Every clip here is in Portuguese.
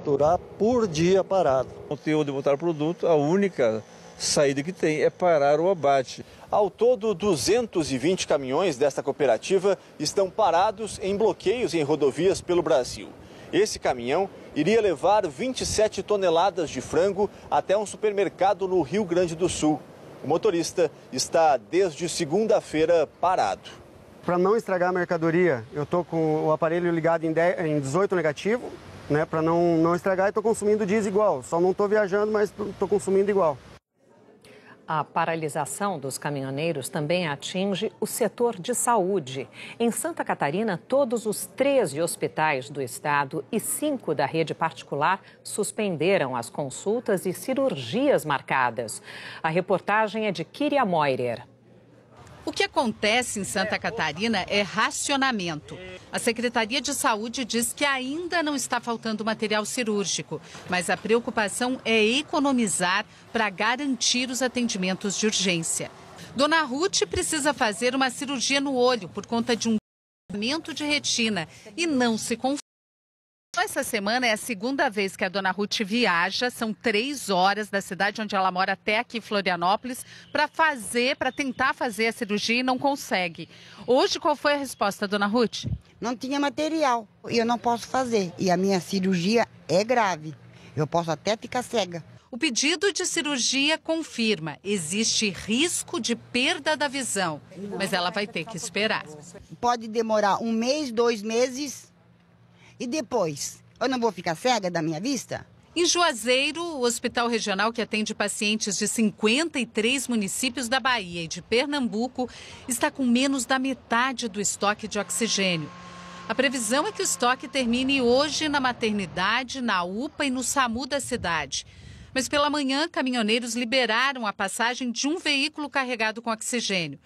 Durar por dia parado. O conteúdo de botar o produto, a única saída que tem é parar o abate. Ao todo, 220 caminhões desta cooperativa estão parados em bloqueios em rodovias pelo Brasil. Esse caminhão iria levar 27 toneladas de frango até um supermercado no Rio Grande do Sul. O motorista está desde segunda-feira parado. Para não estragar a mercadoria, eu estou com o aparelho ligado em 18 negativo, né, para não estragar, e estou consumindo diesel igual. Só não estou viajando, mas estou consumindo igual. A paralisação dos caminhoneiros também atinge o setor de saúde. Em Santa Catarina, todos os 13 hospitais do estado e 5 da rede particular suspenderam as consultas e cirurgias marcadas. A reportagem é de Kíria Moirer. O que acontece em Santa Catarina é racionamento. A Secretaria de Saúde diz que ainda não está faltando material cirúrgico, mas a preocupação é economizar para garantir os atendimentos de urgência. Dona Ruth precisa fazer uma cirurgia no olho por conta de um tratamento de retina e não se confunde. Essa semana é a segunda vez que a Dona Ruth viaja, são 3 horas da cidade onde ela mora até aqui, Florianópolis, para tentar fazer a cirurgia e não consegue. Hoje, qual foi a resposta, Dona Ruth? Não tinha material e eu não posso fazer. E a minha cirurgia é grave. Eu posso até ficar cega. O pedido de cirurgia confirma, existe risco de perda da visão, mas ela vai ter que esperar. Pode demorar 1 mês, 2 meses. E depois, eu não vou ficar cega da minha vista? Em Juazeiro, o hospital regional que atende pacientes de 53 municípios da Bahia e de Pernambuco está com menos da metade do estoque de oxigênio. A previsão é que o estoque termine hoje na maternidade, na UPA e no SAMU da cidade. Mas pela manhã, caminhoneiros liberaram a passagem de um veículo carregado com oxigênio.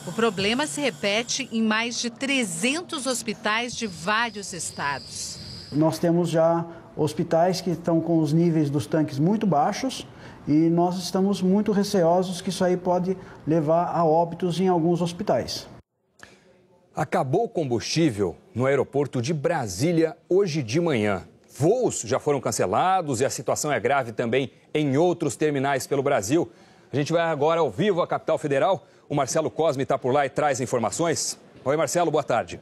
O problema se repete em mais de 300 hospitais de vários estados. Nós temos já hospitais que estão com os níveis dos tanques muito baixos e nós estamos muito receosos que isso aí pode levar a óbitos em alguns hospitais. Acabou o combustível no aeroporto de Brasília hoje de manhã. Voos já foram cancelados e a situação é grave também em outros terminais pelo Brasil. A gente vai agora ao vivo à capital federal. O Marcelo Cosme está por lá e traz informações. Oi, Marcelo, boa tarde.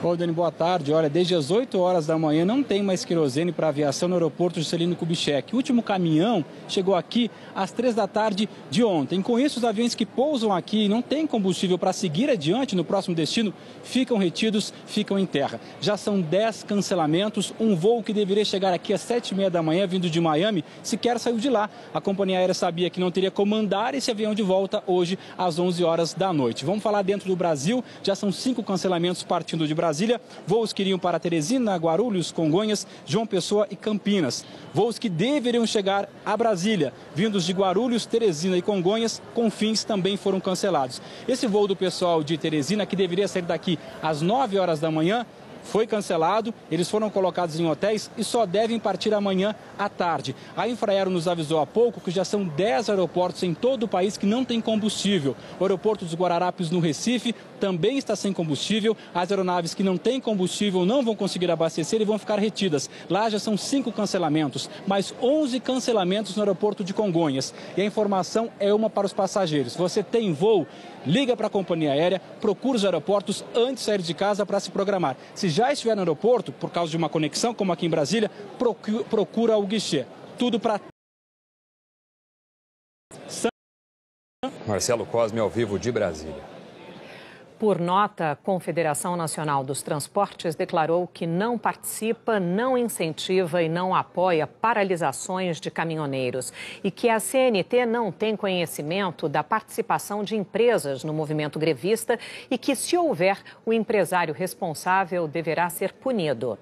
Oi, Dani, boa tarde. Olha, desde as 8 horas da manhã não tem mais querosene para aviação no aeroporto Juscelino Kubitschek. O último caminhão chegou aqui às 3 da tarde de ontem. Com isso, os aviões que pousam aqui e não têm combustível para seguir adiante no próximo destino ficam retidos, ficam em terra. Já são 10 cancelamentos. Um voo que deveria chegar aqui às 7h30 da manhã, vindo de Miami, sequer saiu de lá. A companhia aérea sabia que não teria como mandar esse avião de volta hoje às 11 horas da noite. Vamos falar dentro do Brasil. Já são 5 cancelamentos partindo de Brasília. Voos que iriam para Teresina, Guarulhos, Congonhas, João Pessoa e Campinas. Voos que deveriam chegar a Brasília, vindos de Guarulhos, Teresina e Congonhas, Confins também foram cancelados. Esse voo do pessoal de Teresina, que deveria sair daqui às 9 horas da manhã, foi cancelado, eles foram colocados em hotéis e só devem partir amanhã à tarde. A Infraero nos avisou há pouco que já são 10 aeroportos em todo o país que não tem combustível. O aeroporto dos Guararapes, no Recife, também está sem combustível. As aeronaves que não têm combustível não vão conseguir abastecer e vão ficar retidas. Lá já são 5 cancelamentos, mais 11 cancelamentos no aeroporto de Congonhas. E a informação é uma para os passageiros. Você tem voo? Liga para a companhia aérea, procura os aeroportos antes de sair de casa para se programar. Se já estiver no aeroporto, por causa de uma conexão, como aqui em Brasília, procura o guichê. Tudo para... Marcelo Cosme, ao vivo de Brasília. Por nota, a Confederação Nacional dos Transportes declarou que não participa, não incentiva e não apoia paralisações de caminhoneiros e que a CNT não tem conhecimento da participação de empresas no movimento grevista e que, se houver, o empresário responsável deverá ser punido.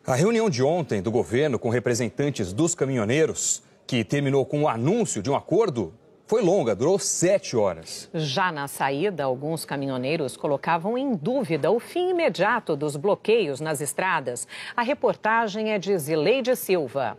A reunião de ontem do governo com representantes dos caminhoneiros, que terminou com o anúncio de um acordo, foi longa, durou 7 horas. Já na saída, alguns caminhoneiros colocavam em dúvida o fim imediato dos bloqueios nas estradas. A reportagem é de Zileide Silva.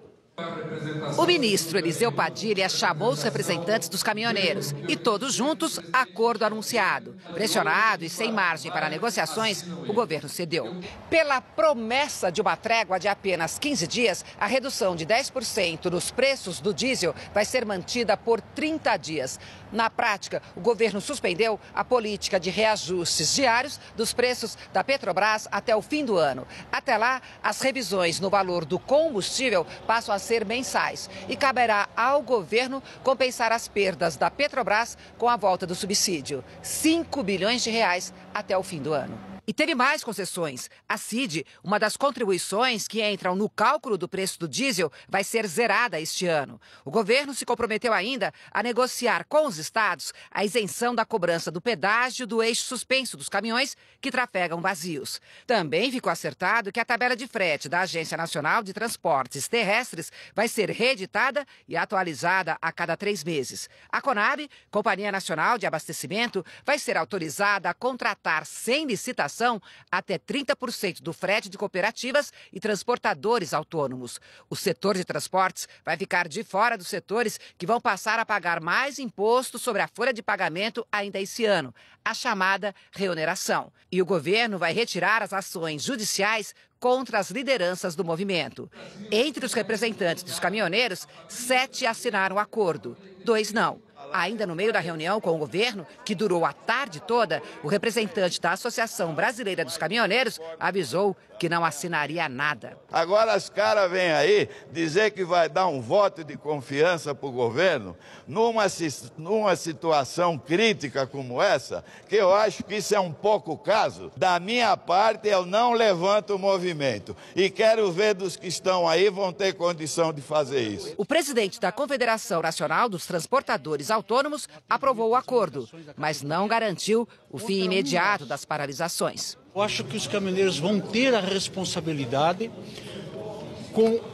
O ministro Eliseu Padilha chamou os representantes dos caminhoneiros e todos juntos, acordo anunciado. Pressionado e sem margem para negociações, o governo cedeu. Pela promessa de uma trégua de apenas 15 dias, a redução de 10% nos preços do diesel vai ser mantida por 30 dias. Na prática, o governo suspendeu a política de reajustes diários dos preços da Petrobras até o fim do ano. Até lá, as revisões no valor do combustível passam a ser mensais e caberá ao governo compensar as perdas da Petrobras com a volta do subsídio. 5 bilhões de reais até o fim do ano. E teve mais concessões. A CID, uma das contribuições que entram no cálculo do preço do diesel, vai ser zerada este ano. O governo se comprometeu ainda a negociar com os estados a isenção da cobrança do pedágio do eixo suspenso dos caminhões que trafegam vazios. Também ficou acertado que a tabela de frete da Agência Nacional de Transportes Terrestres vai ser reeditada e atualizada a cada 3 meses. A Conab, Companhia Nacional de Abastecimento, vai ser autorizada a contratar sem licitação até 30% do frete de cooperativas e transportadores autônomos. O setor de transportes vai ficar de fora dos setores que vão passar a pagar mais imposto sobre a folha de pagamento ainda esse ano, a chamada reoneração. E o governo vai retirar as ações judiciais contra as lideranças do movimento. Entre os representantes dos caminhoneiros, 7 assinaram o acordo, 2 não. Ainda no meio da reunião com o governo, que durou a tarde toda, o representante da Associação Brasileira dos Caminhoneiros avisou que não assinaria nada. Agora os caras vêm aí dizer que vai dar um voto de confiança para o governo numa situação crítica como essa, que eu acho que isso é um pouco caso. Da minha parte, eu não levanto o movimento e quero ver dos que estão aí vão ter condição de fazer isso. O presidente da Confederação Nacional dos Transportadores Autônomos aprovou o acordo, mas não garantiu o fim imediato das paralisações. Eu acho que os caminhoneiros vão ter a responsabilidade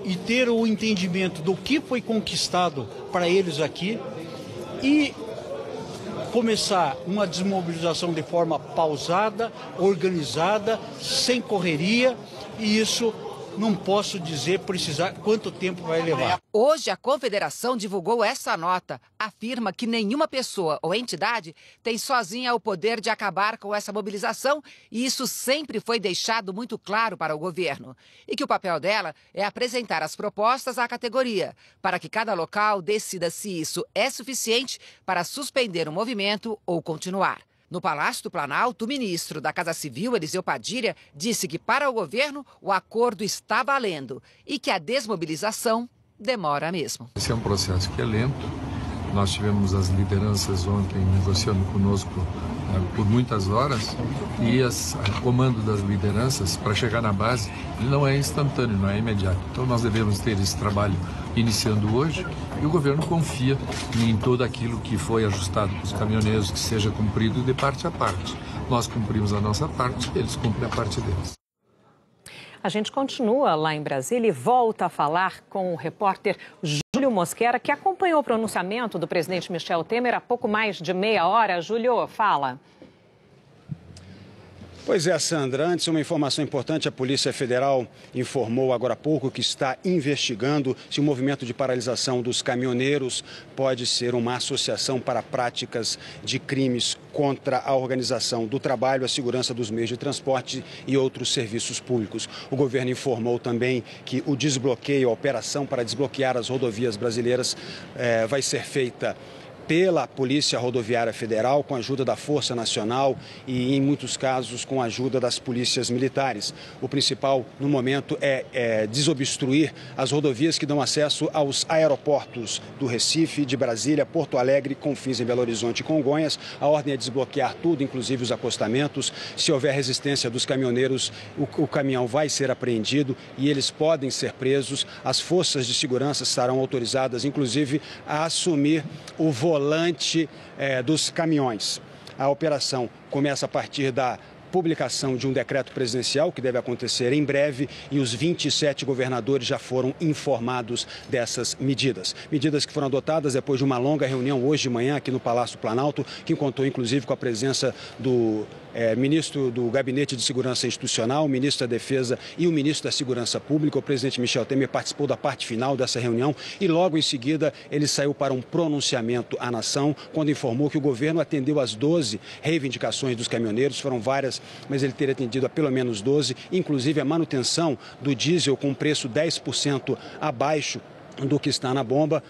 e ter o entendimento do que foi conquistado para eles aqui e começar uma desmobilização de forma pausada, organizada, sem correria, e isso não posso dizer precisar quanto tempo vai levar. Hoje, a Confederação divulgou essa nota. Afirma que nenhuma pessoa ou entidade tem sozinha o poder de acabar com essa mobilização, e isso sempre foi deixado muito claro para o governo. E que o papel dela é apresentar as propostas à categoria, para que cada local decida se isso é suficiente para suspender o movimento ou continuar. No Palácio do Planalto, o ministro da Casa Civil, Eliseu Padilha, disse que para o governo o acordo está valendo e que a desmobilização demora mesmo. Esse é um processo que é lento. Nós tivemos as lideranças ontem negociando conosco por muitas horas e o comando das lideranças para chegar na base ele não é instantâneo, não é imediato. Então nós devemos ter esse trabalho iniciando hoje e o governo confia em todo aquilo que foi ajustado para os caminhoneiros que seja cumprido de parte a parte. Nós cumprimos a nossa parte, eles cumprem a parte deles. A gente continua lá em Brasília e volta a falar com o repórter Júlio Mosquera, que acompanhou o pronunciamento do presidente Michel Temer há pouco mais de meia hora. Júlio, fala. Pois é, Sandra. Antes, uma informação importante. A Polícia Federal informou agora há pouco que está investigando se o movimento de paralisação dos caminhoneiros pode ser uma associação para práticas de crimes contra a organização do trabalho, a segurança dos meios de transporte e outros serviços públicos. O governo informou também que o desbloqueio, a operação para desbloquear as rodovias brasileiras vai ser feita pela Polícia Rodoviária Federal, com a ajuda da Força Nacional e, em muitos casos, com a ajuda das polícias militares. O principal, no momento, é desobstruir as rodovias que dão acesso aos aeroportos do Recife, de Brasília, Porto Alegre, Confins em Belo Horizonte e Congonhas. A ordem é desbloquear tudo, inclusive os acostamentos. Se houver resistência dos caminhoneiros, o caminhão vai ser apreendido e eles podem ser presos. As forças de segurança estarão autorizadas, inclusive, a assumir o volante dos caminhões. A operação começa a partir da publicação de um decreto presidencial que deve acontecer em breve e os 27 governadores já foram informados dessas medidas. Medidas que foram adotadas depois de uma longa reunião hoje de manhã aqui no Palácio Planalto, que contou inclusive com a presença do ministro do Gabinete de Segurança Institucional, o ministro da Defesa e o ministro da Segurança Pública. O presidente Michel Temer participou da parte final dessa reunião e logo em seguida ele saiu para um pronunciamento à nação, quando informou que o governo atendeu às 12 reivindicações dos caminhoneiros. Foram várias, mas ele teria atendido a pelo menos 12, inclusive a manutenção do diesel com preço 10% abaixo do que está na bomba,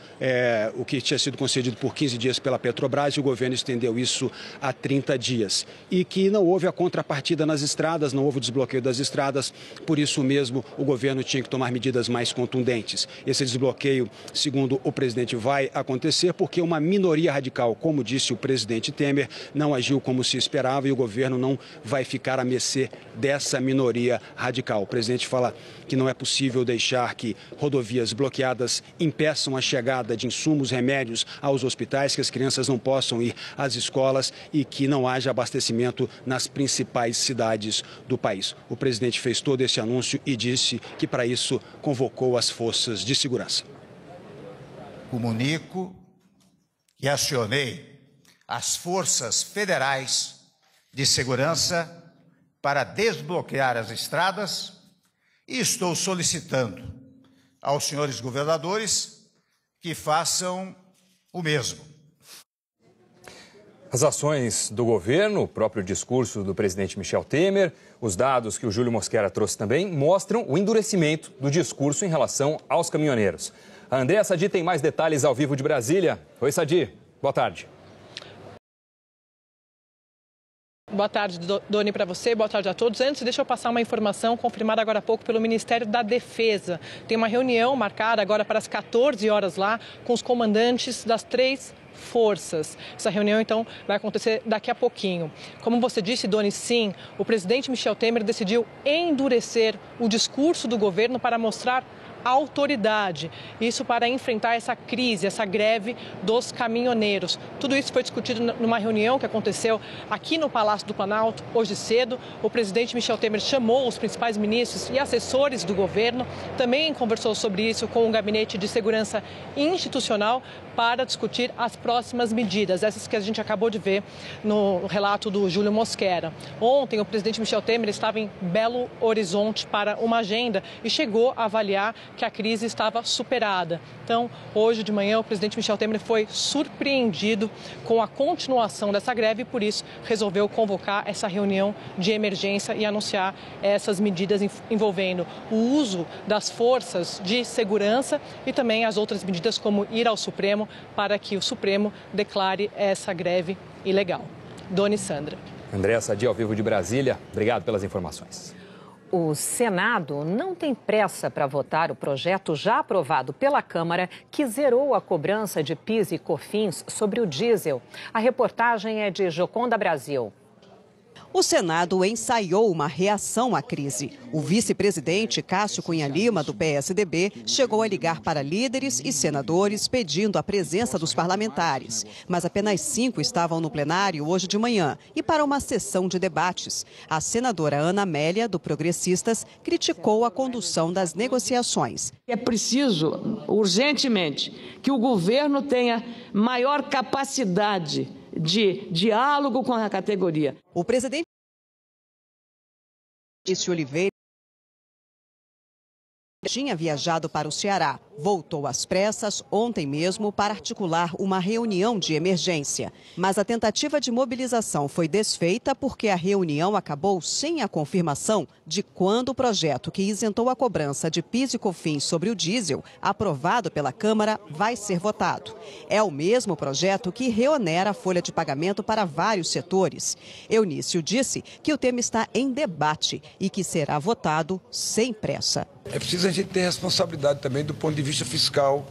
o que tinha sido concedido por 15 dias pela Petrobras, e o governo estendeu isso a 30 dias. E que não houve a contrapartida nas estradas, não houve o desbloqueio das estradas, por isso mesmo o governo tinha que tomar medidas mais contundentes. Esse desbloqueio, segundo o presidente, vai acontecer porque uma minoria radical, como disse o presidente Temer, não agiu como se esperava e o governo não vai ficar à mercê dessa minoria radical. O presidente fala que não é possível deixar que rodovias bloqueadas impeçam a chegada de insumos, remédios aos hospitais, que as crianças não possam ir às escolas e que não haja abastecimento nas principais cidades do país. O presidente fez todo esse anúncio e disse que para isso convocou as forças de segurança. Comunico e acionei as forças federais de segurança para desbloquear as estradas e estou solicitando aos senhores governadores que façam o mesmo. As ações do governo, o próprio discurso do presidente Michel Temer, os dados que o Júlio Mosquera trouxe também, mostram o endurecimento do discurso em relação aos caminhoneiros. A Andréa Sadi tem mais detalhes ao vivo de Brasília. Oi, Sadi. Boa tarde. Boa tarde, Doni, para você. Boa tarde a todos. Antes, deixa eu passar uma informação confirmada agora há pouco pelo Ministério da Defesa. Tem uma reunião marcada agora para as 14 horas lá com os comandantes das 3 forças. Essa reunião, então, vai acontecer daqui a pouquinho. Como você disse, Doni, sim, o presidente Michel Temer decidiu endurecer o discurso do governo para mostrar autoridade, isso para enfrentar essa crise, essa greve dos caminhoneiros. Tudo isso foi discutido numa reunião que aconteceu aqui no Palácio do Planalto hoje cedo. O presidente Michel Temer chamou os principais ministros e assessores do governo, também conversou sobre isso com o Gabinete de Segurança Institucional para discutir as próximas medidas, essas que a gente acabou de ver no relato do Júlio Mosquera. Ontem, o presidente Michel Temer estava em Belo Horizonte para uma agenda e chegou a avaliar que a crise estava superada. Então, hoje de manhã, o presidente Michel Temer foi surpreendido com a continuação dessa greve e, por isso, resolveu convocar essa reunião de emergência e anunciar essas medidas envolvendo o uso das forças de segurança e também as outras medidas, como ir ao Supremo para que o Supremo declare essa greve ilegal. Doni, Sandra. Andréa Sadi, ao vivo de Brasília. Obrigado pelas informações. O Senado não tem pressa para votar o projeto já aprovado pela Câmara que zerou a cobrança de PIS e COFINS sobre o diesel. A reportagem é de Joconda Brasil. O Senado ensaiou uma reação à crise. O vice-presidente Cássio Cunha Lima, do PSDB, chegou a ligar para líderes e senadores pedindo a presença dos parlamentares. Mas apenas 5 estavam no plenário hoje de manhã e para uma sessão de debates. A senadora Ana Amélia, do Progressistas, criticou a condução das negociações. É preciso, urgentemente, que o governo tenha maior capacidade de diálogo com a categoria. O presidente Oliveira tinha viajado para o Ceará. Voltou às pressas ontem mesmo para articular uma reunião de emergência. Mas a tentativa de mobilização foi desfeita porque a reunião acabou sem a confirmação de quando o projeto que isentou a cobrança de PIS e COFINS sobre o diesel, aprovado pela Câmara, vai ser votado. É o mesmo projeto que reonera a folha de pagamento para vários setores. Eunício disse que o tema está em debate e que será votado sem pressa. É preciso a gente ter responsabilidade também do ponto de vista fiscal,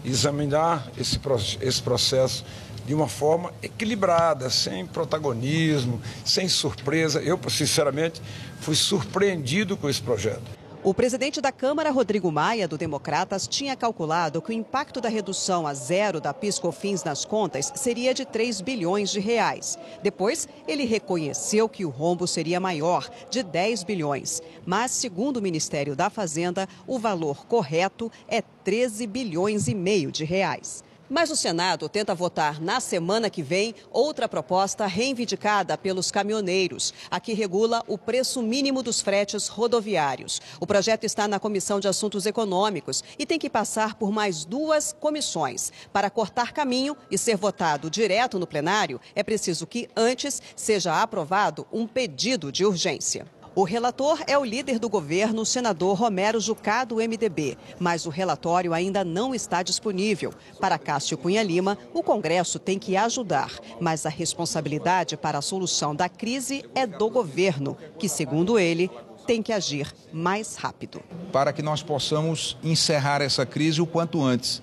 examinar esse processo de uma forma equilibrada, sem protagonismo, sem surpresa. Eu, sinceramente, fui surpreendido com esse projeto. O presidente da Câmara, Rodrigo Maia, do Democratas, tinha calculado que o impacto da redução a zero da PIS/COFINS nas contas seria de 3 bilhões de reais. Depois, ele reconheceu que o rombo seria maior, de 10 bilhões. Mas, segundo o Ministério da Fazenda, o valor correto é 13 bilhões e meio de reais. Mas o Senado tenta votar na semana que vem outra proposta reivindicada pelos caminhoneiros, a que regula o preço mínimo dos fretes rodoviários. O projeto está na Comissão de Assuntos Econômicos e tem que passar por mais 2 comissões. Para cortar caminho e ser votado direto no plenário, é preciso que antes seja aprovado um pedido de urgência. O relator é o líder do governo, o senador Romero Jucá, do MDB, mas o relatório ainda não está disponível. Para Cássio Cunha Lima, o Congresso tem que ajudar, mas a responsabilidade para a solução da crise é do governo, que, segundo ele, tem que agir mais rápido. Para que nós possamos encerrar essa crise o quanto antes.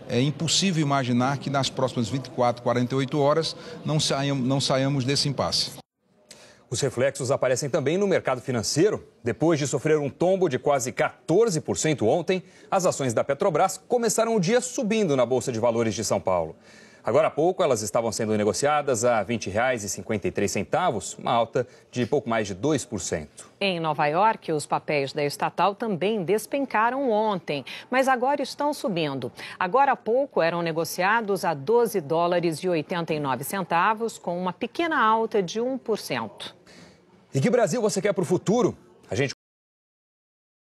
É impossível imaginar que nas próximas 24, 48 horas não saiamos desse impasse. Os reflexos aparecem também no mercado financeiro. Depois de sofrer um tombo de quase 14% ontem, as ações da Petrobras começaram o dia subindo na Bolsa de Valores de São Paulo. Agora há pouco, elas estavam sendo negociadas a R$ 20,53, uma alta de pouco mais de 2%. Em Nova York, os papéis da estatal também despencaram ontem, mas agora estão subindo. Agora há pouco eram negociados a $12,89, com uma pequena alta de 1%. E que Brasil você quer para o futuro? A gente